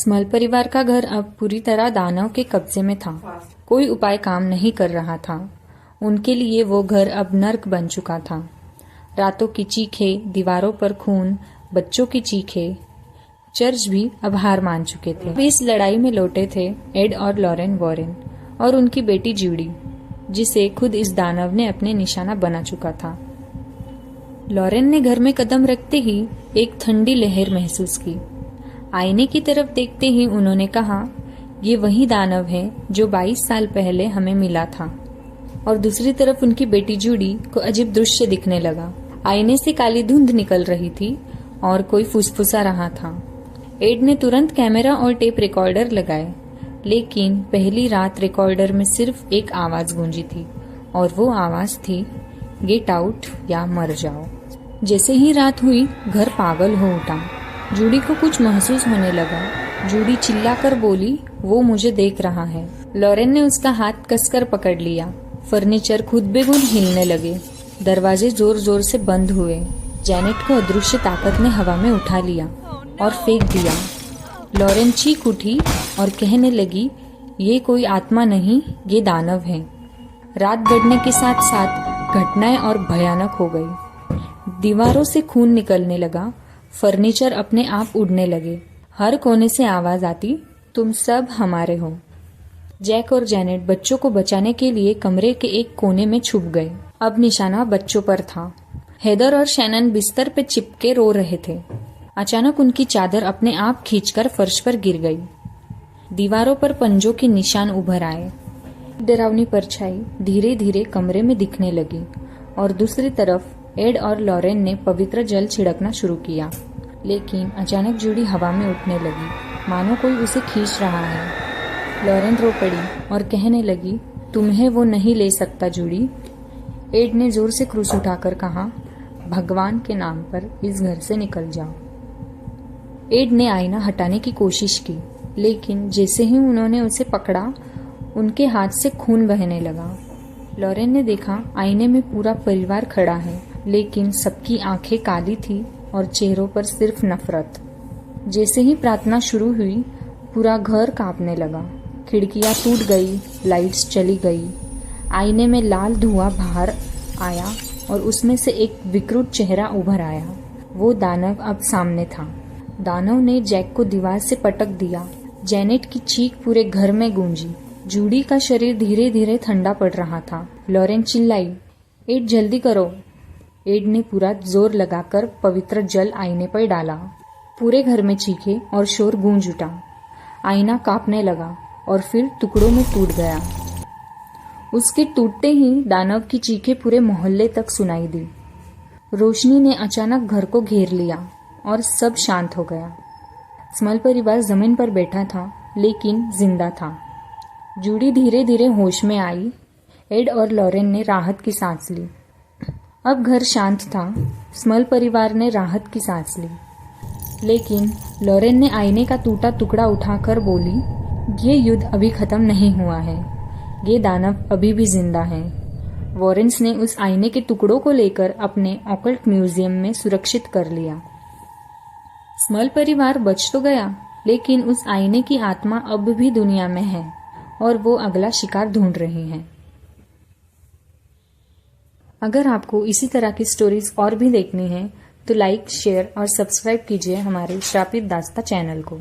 Small परिवार का घर अब पूरी तरह दानव के कब्जे में था। कोई उपाय काम नहीं कर रहा था। उनके लिए वो घर अब नर्क बन चुका था। रातों की चीखें, दीवारों पर खून, बच्चों की चीखें। चर्च भी अब हार मान चुके थे। वे इस लड़ाई में लौटे थे एड और लॉरेन वॉरेन और उनकी बेटी जूडी, जिसे खुद इस दानव ने अपने निशाना बना चुका था। लॉरेन ने घर में कदम रखते ही एक ठंडी लहर महसूस की। आईने की तरफ देखते ही उन्होंने कहा, ये वही दानव है जो 22 साल पहले हमें मिला था। और दूसरी तरफ उनकी बेटी जूडी को अजीब दृश्य दिखने लगा। आईने से काली धुंध निकल रही थी और कोई फुसफुसा रहा था। एड ने तुरंत कैमरा और टेप रिकॉर्डर लगाए, लेकिन पहली रात रिकॉर्डर में सिर्फ एक आवाज गूंजी थी और वो आवाज थी, गेट आउट या मर जाओ। जैसे ही रात हुई, घर पागल हो उठा। जूडी को कुछ महसूस होने लगा। जूडी चिल्लाकर बोली, वो मुझे देख रहा है। लॉरेन ने उसका हाथ कसकर पकड़ लिया। फर्नीचर खुद बेखुद हिलने लगे। दरवाजे जोर जोर से बंद हुए। जैनेट को अदृश्य ताकत ने हवा में उठा लिया और फेंक दिया। लॉरेन चीख उठी और कहने लगी, ये कोई आत्मा नहीं, ये दानव है। रात बढ़ने के साथ साथ घटनाएं और भयानक हो गई। दीवारों से खून निकलने लगा। फर्नीचर अपने आप उड़ने लगे। हर कोने से आवाज आती, तुम सब हमारे हो। जैक और जैनेट बच्चों को बचाने के लिए कमरे के एक कोने में छुप गए। अब निशाना बच्चों पर था। हेदर और शैनन बिस्तर पे चिपके रो रहे थे। अचानक उनकी चादर अपने आप खींचकर फर्श पर गिर गई। दीवारों पर पंजों के निशान उभर आए। डरावनी परछाई धीरे धीरे कमरे में दिखने लगी और दूसरी तरफ एड और लॉरेन ने पवित्र जल छिड़कना शुरू किया। लेकिन अचानक जूडी हवा में उठने लगी, मानो कोई उसे खींच रहा है। लॉरेन रो पड़ी और कहने लगी, तुम्हें वो नहीं ले सकता जूडी। एड ने जोर से क्रूस उठाकर कहा, भगवान के नाम पर इस घर से निकल जाओ। एड ने आईना हटाने की कोशिश की, लेकिन जैसे ही उन्होंने उसे पकड़ा, उनके हाथ से खून बहने लगा। लॉरेन ने देखा, आईने में पूरा परिवार खड़ा है, लेकिन सबकी आंखें काली थी और चेहरों पर सिर्फ नफरत। जैसे ही प्रार्थना शुरू हुई, पूरा घर कांपने लगा। खिड़कियां टूट गई, लाइट्स चली गई। आईने में लाल धुआं बाहर आया और उसमें से एक विकृत चेहरा उभर आया। वो दानव अब सामने था। दानव ने जैक को दीवार से पटक दिया। जैनेट की चीख पूरे घर में गूंजी। जूडी का शरीर धीरे धीरे ठंडा पड़ रहा था। लॉरेन चिल्लाई, एड जल्दी करो। एड ने पूरा जोर लगाकर पवित्र जल आईने पर डाला। पूरे घर में चीखे और शोर गूंज उठा। आईना कांपने लगा और फिर टुकड़ों में टूट गया। उसके टूटते ही दानव की चीखें पूरे मोहल्ले तक सुनाई दी। रोशनी ने अचानक घर को घेर लिया और सब शांत हो गया। स्मल परिवार जमीन पर बैठा था, लेकिन जिंदा था। जूडी धीरे धीरे होश में आई। एड और लॉरेन ने राहत की सांस ली। अब घर शांत था। स्मल परिवार ने राहत की सांस ली, लेकिन लॉरेन ने आईने का टूटा टुकड़ा उठाकर बोली, ये युद्ध अभी खत्म नहीं हुआ है, ये दानव अभी भी जिंदा है। वॉरेन्स ने उस आईने के टुकड़ों को लेकर अपने ऑकल्ट म्यूजियम में सुरक्षित कर लिया। स्मल परिवार बच तो गया, लेकिन उस आईने की आत्मा अब भी दुनिया में है और वो अगला शिकार ढूंढ रही है। अगर आपको इसी तरह की स्टोरीज और भी देखनी है तो लाइक, शेयर और सब्सक्राइब कीजिए हमारे श्रापित दास्ता चैनल को।